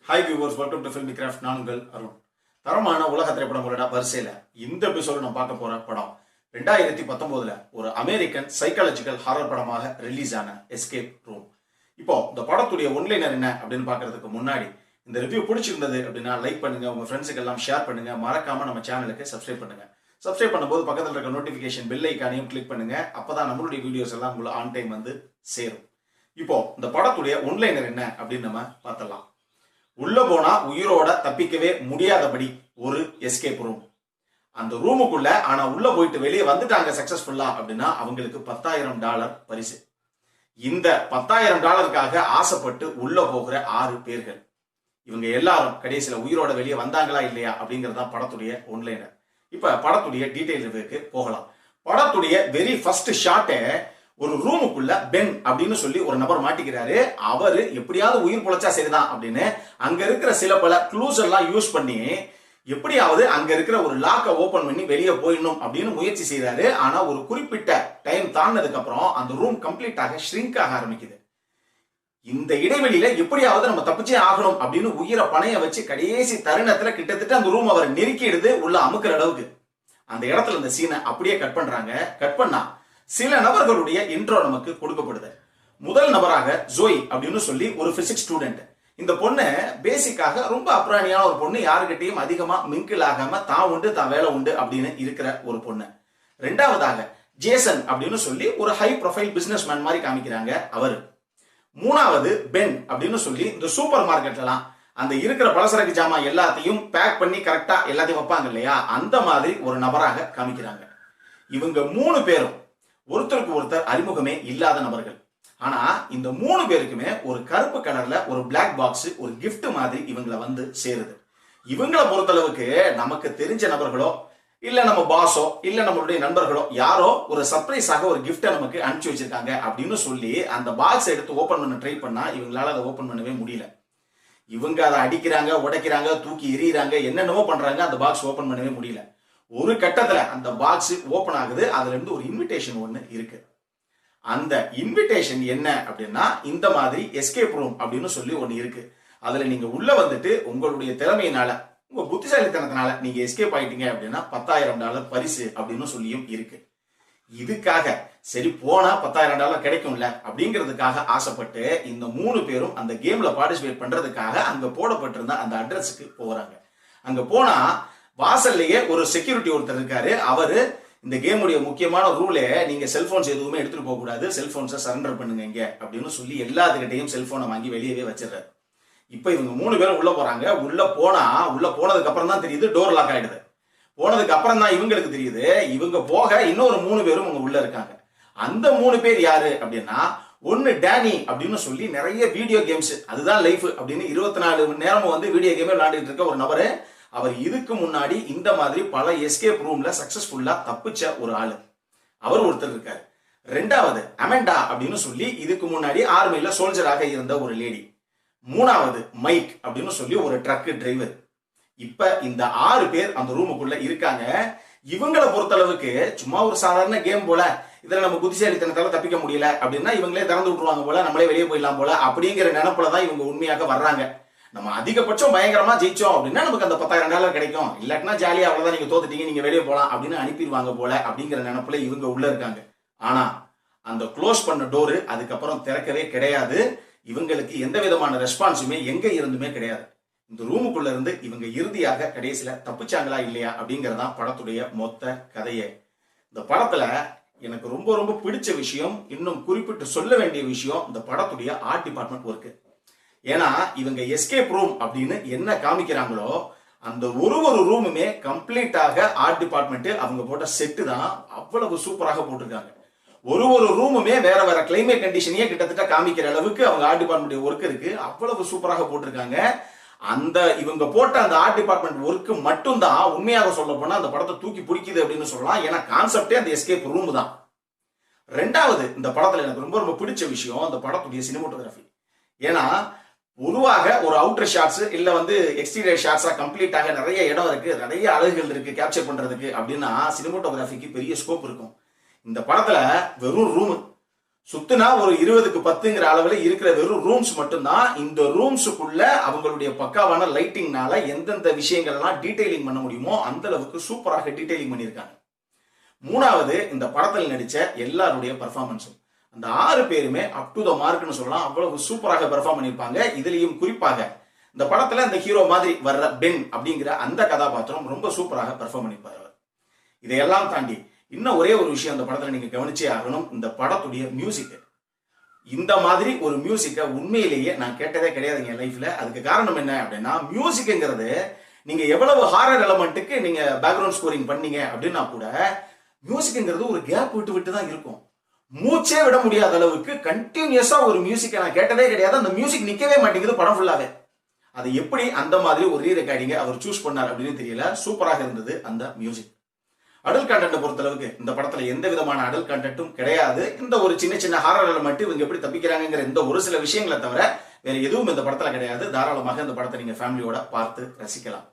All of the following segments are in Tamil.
Hi viewers, welcome to filmi craft. நான் உங்கள் அருண். தரமான உலக திரைப்படங்களோட வரிசையில் இந்த எபிசோடு நம்ம பார்க்க போற படம் 2019 ஒரு அமெரிக்கன் சைக்காலஜிக்கல் ஹாரர் படமாக ரிலீஸ் ஆன எஸ்கேப் ரூம். இப்போ இந்த படத்துடைய ஒன்லைனர் என்ன அப்படின்னு பார்க்கறதுக்கு முன்னாடி இந்த ரிவ்யூ பிடிச்சிருந்தது அப்படின்னா லைக் பண்ணுங்க, உங்க ஃப்ரெண்ட்ஸுக்கு எல்லாம் ஷேர் பண்ணுங்க, மறக்காம நம்ம சேனலுக்கு சப்ஸ்கிரைப் பண்ணுங்க. சப்ஸ்கிரைப் பண்ணும்போது பக்கத்தில் இருக்க நோட்டிஃபிகேஷன் பெல் ஐக்கானையும் கிளிக் பண்ணுங்க. அப்பதான் நம்மளுடைய வீடியோஸ் எல்லாம் உங்களை ஆன் டைம் வந்து சேரும். இப்போ இந்த படத்துடைய ஒன்லைனர் என்ன அப்படின்னு நம்ம பார்த்தலாம். உள்ள போனா உயிரோட தப்பிக்கவே முடியாதபடி ஒரு எஸ்கேப் ரூம். அந்த ரூமுக்குள்ள ஆனா உள்ள போயிட்டு வெளியே வந்துட்டாங்க சக்சஸ்ஃபுல்லா அப்படின்னா அவங்களுக்கு $10,000 பரிசு. இந்த $10,000 ஆசைப்பட்டு உள்ள போகிற 6 பேர்கள். இவங்க எல்லாரும் கடைசியில உயிரோட வெளியே வந்தாங்களா இல்லையா அப்படிங்கறதா படத்துடைய ஒன்லைனர். இப்ப படத்துடைய டீடைல் ரிவ்யூக்கு போகலாம். படத்துடைய வெரி ஃபர்ஸ்ட் ஷாட்டே ஒரு ரூமுக்குள்ள பென் அப்படின்னு சொல்லி ஒரு நபர் மாட்டிக்கிறாரு. அவரு எப்படியாவது உயிர் பொழைச்சா சரிதான் அப்படின்னு அங்க இருக்கிற சில பல க்ளூஸ் எல்லாம் யூஸ் பண்ணி எப்படியாவது அங்க இருக்கிற ஒரு லாக்கை ஓபன் பண்ணி வெளியே போயிடணும் அப்படின்னு முயற்சி செய்யறாரு. ஆனா ஒரு குறிப்பிட்ட டைம் தாண்டதுக்கு அப்புறம் அந்த ரூம் கம்ப்ளீட்டாக ஷ்ரிங்க் ஆக ஆரம்பிக்குது. இந்த இடைவெளியில எப்படியாவது நம்ம தப்பிச்சே ஆகணும் அப்படின்னு உயிரை பணைய வச்சு கடைசி தருணத்துல கிட்டத்தட்ட அந்த ரூம் அவரை நெருக்கிடுது, உள்ள அமுக்கிற அளவுக்கு. அந்த இடத்துல இந்த சீனை அப்படியே கட் பண்றாங்க. கட் பண்ணா சில நபர்களுடைய இன்ட்ரோ நமக்கு கொடுக்கப்படுது. முதல் நபராக ஜோய் அப்படின்னு சொல்லி ஒரு பிசிக்ஸ் ஸ்டூடெண்ட். இந்த பொண்ணு பேசிக்காக ரொம்ப அப்ராணியான ஒரு பொண்ணு, யாருக்கிட்டையும் அதிகமா மிங்கிள் ஆகாம தான் உண்டு தான் வேலை உண்டு அப்படின்னு இருக்கிற ஒரு பொண்ணு. ரெண்டாவதாக ஜேசன் அப்படின்னு சொல்லி ஒரு ஹை ப்ரொஃபைல் பிசினஸ் மேன் மாதிரி காமிக்கிறாங்க அவரு. மூணாவது பென் அப்படின்னு சொல்லி இந்த சூப்பர் மார்க்கெட்லாம் அந்த இருக்கிற பலசரக்கு ஜாமான் எல்லாத்தையும் பேக் பண்ணி கரெக்டா எல்லாத்தையும் வைப்பாங்க இல்லையா, அந்த மாதிரி ஒரு நபராக காமிக்கிறாங்க. இவங்க 3 பேரும் ஒருத்தருக்கு ஒருத்தர் அறிமுகமே இல்லாத நபர்கள். ஆனா இந்த 3 பேருக்குமே ஒரு கருப்பு கலர்ல ஒரு பிளாக் பாக்ஸ், ஒரு கிஃப்ட் மாதிரி இவங்களை வந்து சேருது. இவங்களை பொறுத்தளவுக்கு நமக்கு தெரிஞ்ச நபர்களோ இல்ல நம்ம பாஸோ இல்ல நம்மளுடைய நண்பர்களோ யாரோ ஒரு சர்ப்ரைஸாக ஒரு கிஃப்டை நமக்கு அனுப்பிச்சு வச்சிருக்காங்க அப்படின்னு சொல்லி அந்த பாக்ஸ் எடுத்து ஓபன் பண்ண ட்ரை பண்ணா இவங்களால அதை ஓபன் பண்ணவே முடியல. இவங்க அதை அடிக்கிறாங்க, உடைக்கிறாங்க, தூக்கி எறிகிறாங்க, என்னென்னவோ பண்றாங்க, அந்த பாக்ஸ் ஓபன் பண்ணவே முடியல. ஒரு கட்டத்துல அந்த பாக்ஸ் ஓபன் ஆகுது. அதுல இருந்து ஒரு இன்விடேஷன் ஒண்ணு இருக்கு. அந்த இன்விடேஷன் என்ன அப்படின்னா இந்த மாதிரி எஸ்கேப் ரூம் அப்படின்னு சொல்லி ஒண்ணு இருக்கு. அதுல நீங்க உள்ள வந்துட்டு உங்களுடைய திறமையினால உங்க புத்திசாலித்தனத்தினால நீங்க எஸ்கேப் ஆயிட்டீங்க அப்படின்னா $10,000 பரிசு அப்படின்னு சொல்லியும் இருக்கு. இதுக்காக சரி போனா $10,000 கிடைக்கும்ல அப்படிங்கிறதுக்காக ஆசைப்பட்டு இந்த 3 பேரும் அந்த கேம்ல பார்ட்டிசிபேட் பண்றதுக்காக அங்க போடப்பட்டிருந்த அந்த அட்ரஸுக்கு போறாங்க. அங்க போனா வாசல்லையே ஒரு செக்யூரிட்டி ஒருத்தர் இருக்காரு. அவரு இந்த கேமுடைய முக்கியமான ரூலே நீங்க செல்போன்ஸ் எதுவுமே எடுத்துட்டு போக கூடாது, செல்போன்ஸை சரண்டர் பண்ணுங்க இங்க அப்படின்னு சொல்லி எல்லாத்துக்கிட்டையும் செல்போனை வாங்கி வெளியவே வச்சிடறாரு. இப்ப இவங்க 3 பேரும் உள்ள போறாங்க. உள்ள போனதுக்கு அப்புறம் தான் தெரியுது டோர் லாக் ஆயிடுது. போனதுக்கு அப்புறம் தான் இவங்களுக்கு தெரியுது இவங்க போக இன்னொரு 3 பேரும் உள்ள இருக்காங்க. அந்த 3 பேர் யாரு அப்படின்னா, ஒன்னு டேனி அப்படின்னு சொல்லி நிறைய வீடியோ கேம்ஸ் அதுதான் லைஃப் அப்படின்னு 24 மணி நேரமும் வந்து வீடியோ கேமே விளையாண்டுட்டு இருக்க ஒரு நபரு. அவர் இதுக்கு முன்னாடி இந்த மாதிரி பல எஸ்கேப் ரூம்ல சக்சஸ்ஃபுல்லா தப்பிச்ச ஒரு ஆளு, அவர் ஒருத்தர் இருக்காரு. ரெண்டாவது அமெண்டா அப்படின்னு சொல்லி இதுக்கு முன்னாடி ஆர்மியில சோல்ஜராக இருந்த ஒரு லேடி. மூணாவது மைக் அப்படின்னு சொல்லி ஒரு ட்ரக் டிரைவர். இப்ப இந்த 6 பேர் அந்த ரூமுக்குள்ள இருக்காங்க. இவங்களை பொறுத்தளவுக்கு சும்மா ஒரு சாதாரண கேம் போல, இதுல நம்ம புத்திசாலித்தனத்தால தப்பிக்க முடியல அப்படின்னா இவங்களே திறந்து விட்டுருவாங்க போல, நம்மளே வெளியே போயிடலாம் போல அப்படிங்கிற நினைப்புலதான் இவங்க உண்மையாக வர்றாங்க. நம்ம அதிகபட்சம் பயங்கரமா ஜெயிச்சோம் அப்படின்னா நமக்கு அந்த $10,000 கிடைக்கும், இல்லாட்டினா ஜாலியா அவ்வளவுதான், நீங்க தோத்துட்டீங்க, நீங்க வெளியே போலாம் அப்படின்னு அனுப்பிடுவாங்க போல அப்படிங்கிற நினைப்புல இவங்க உள்ள இருக்காங்க. ஆனா அந்த க்ளோஸ் பண்ண டோரு அதுக்கப்புறம் திறக்கவே கிடையாது. இவங்களுக்கு எந்த விதமான ரெஸ்பான்ஸுமே எங்க இருந்துமே கிடையாது. இந்த ரூமுக்குள்ள இருந்து இவங்க இறுதியாக கடைசியில தப்பிச்சாங்களா இல்லையா அப்படிங்கறதான் படத்துடைய மொத்த கதையே. இந்த படத்துல எனக்கு ரொம்ப ரொம்ப பிடிச்ச விஷயம், இன்னும் குறிப்பிட்டு சொல்ல வேண்டிய விஷயம், இந்த படத்துடைய ஆர்ட் டிபார்ட்மெண்ட் ஒர்க். ஏன்னா இவங்க எஸ்கேப் ரூம் அப்படின்னு என்ன காமிக்கிறாங்களோ அந்த ஒரு ரூமுமே கம்ப்ளீட்டாக ஆர்ட் டிபார்ட்மெண்ட் அவங்க போட்ட செட்டு தான் அவ்வளவு சூப்பராக போட்டிருக்காங்க. ஒரு ரூமுமே வேற வேற கிளைமேட் கண்டிஷனையே கிட்டத்தட்ட காமிக்கிற அளவுக்கு அவங்க ஆர்ட் டிபார்ட்மெண்ட் ஒர்க் இருக்கு. அவ்வளவு சூப்பராக போட்டிருக்காங்க. அந்த இவங்க போட்ட அந்த ஆர்ட் டிபார்ட்மெண்ட் ஒர்க் மட்டும் தான் உண்மையாக சொல்ல போனா அந்த படத்தை தூக்கி பிடிக்குது அப்படின்னு சொல்லலாம். ஏன்னா கான்செப்டே அந்த எஸ்கேப் ரூம் தான். ரெண்டாவது இந்த படத்துல எனக்கு ரொம்ப ரொம்ப பிடிச்ச விஷயம் அந்த படத்துடைய சினிமோட்டோகிராஃபி. ஏன்னா பொதுவாக ஒரு அவுட்டர் ஷாட்ஸ் இல்ல வந்து எக்ஸ்டீரியர் ஷாட்ஸா கம்ப்ளீட்டாக நிறைய இடம் இருக்கு, நிறைய அழகுகள் இருக்கு கேப்சர் பண்றதுக்கு அப்படின்னா சினிமோட்டோகிராஃபிக்கு பெரிய ஸ்கோப் இருக்கும். இந்த படத்துல வெறும் ரூம் சுத்துனா ஒரு 20க்கு 10ங்கிற அளவுல இருக்கிற வெறும் ரூம்ஸ் மட்டும்தான். இந்த ரூம்ஸுக்குள்ள அவங்களுடைய பக்காவான லைட்டிங்னால எந்தெந்த விஷயங்கள்லாம் டீடைலிங் பண்ண முடியுமோ அந்த அளவுக்கு சூப்பராக டீடைலிங் பண்ணியிருக்காங்க. மூணாவது, இந்த படத்தில் நடிச்ச எல்லாருடைய பெர்ஃபார்மன்ஸும். அந்த 6 பேருமே அப் டு த மார்க்னு சொல்லலாம். அவ்வளவு சூப்பராக பெர்ஃபார்ம் பண்ணியிருப்பாங்க. இதுலயும் குறிப்பாக இந்த படத்துல இந்த ஹீரோ மாதிரி வர்ற பென் அப்படிங்கிற அந்த கதாபாத்திரம் ரொம்ப சூப்பராக பெர்ஃபார்ம் பண்ணியிருப்பாரு. இதையெல்லாம் தாண்டி இன்னும் ஒரே ஒரு விஷயம் அந்த படத்துல நீங்க கவனிச்சே ஆகணும். இந்த படத்துடைய மியூசிக். இந்த மாதிரி ஒரு மியூசிக்கை உண்மையிலேயே நான் கேட்டதே கிடையாதுங்க என் லைஃப்ல. அதுக்கு காரணம் என்ன அப்படின்னா, மியூசிக்ங்கிறது நீங்க எவ்வளவு ஹாரர் எலமெண்ட்டுக்கு நீங்க பேக்ரவுண்ட் ஸ்கோரிங் பண்ணீங்க அப்படின்னா கூட மியூசிக்ங்கிறது ஒரு கேப் விட்டு விட்டு தான் இருக்கும். மூச்சே விட முடியாத அளவுக்கு கண்டினியூஸா ஒரு மியூசிக்கை நான் கேட்டதே கிடையாது. அந்த மியூசிக் நிக்கவே மாட்டேங்குது படம் ஃபுல்லாவே. அது எப்படி அந்த மாதிரி ஒரு ரீ ரெக்கார்டிங்க அவர் சூஸ் பண்ணார் அப்படின்னு தெரியல. சூப்பராக இருந்தது அந்த மியூசிக். அடல்ட் கண்டென்ட் பொறுத்தளவுக்கு இந்த படத்துல எந்த விதமான அடல்ட் கண்டென்ட்டும் கிடையாது. இந்த ஒரு சின்ன சின்ன ஹாரர் எலிமெண்ட் இவங்க எப்படி தப்பிக்கிறாங்கிற இந்த ஒரு சில விஷயங்களை தவிர வேற எதுவும் இந்த படத்துல கிடையாது. தாராளமாக இந்த படத்தை நீங்க ஃபேமிலியோட பார்த்து ரசிக்கலாம்.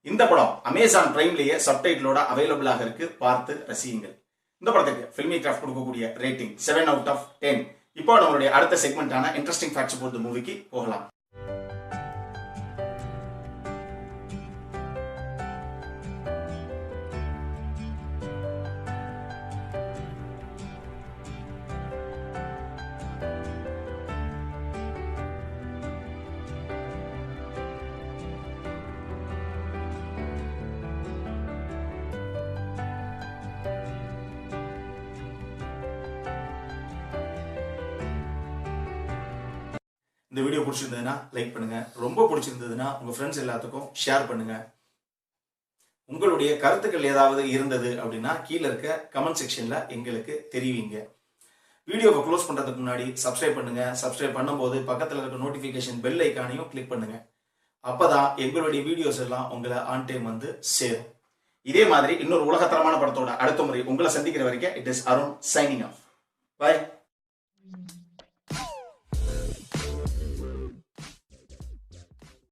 இந்த படம் அமேசான் பிரைம்லயே சப்டைட்டிலோட அவைலபிளாக இருக்கு. பார்த்து ரசியுங்கள். இந்த படத்துக்கு ஃபில்மி கிராஃப்ட் கொடுக்கக்கூடிய ரேட்டிங் 7/10. இப்போ நம்மளுடைய அடுத்த செக்மெண்டான இன்ட்ரெஸ்டிங் ஃபேக்ட்ஸ் அபௌட் தி மூவிக்கு போகலாம். இந்த வீடியோ பிடிச்சிருந்ததுன்னா லைக் பண்ணுங்க. ரொம்ப பிடிச்சிருந்ததுன்னா உங்க ஃப்ரெண்ட்ஸ் எல்லாத்துக்கும் ஷேர் பண்ணுங்க. உங்களுடைய கருத்துக்கள் ஏதாவது இருந்தது அப்படின்னா கீழே இருக்க கமெண்ட் செக்ஷன்ல எங்களுக்கு தெரிவிங்க. வீடியோவை க்ளோஸ் பண்றதுக்கு முன்னாடி சப்ஸ்கிரைப் பண்ணுங்க. சப்ஸ்கிரைப் பண்ணும்போது பக்கத்தில் இருக்க நோட்டிபிகேஷன் பெல் ஐக்கானையும் கிளிக் பண்ணுங்க. அப்பதான் எங்களுடைய வீடியோஸ் எல்லாம் உங்களை ஆன் டைம் வந்து சேரும். இதே மாதிரி இன்னொரு உலகத்தரமான படத்தோட அடுத்த முறை உங்களை சந்திக்கிற வரைக்கும் it is Arun signing off. By.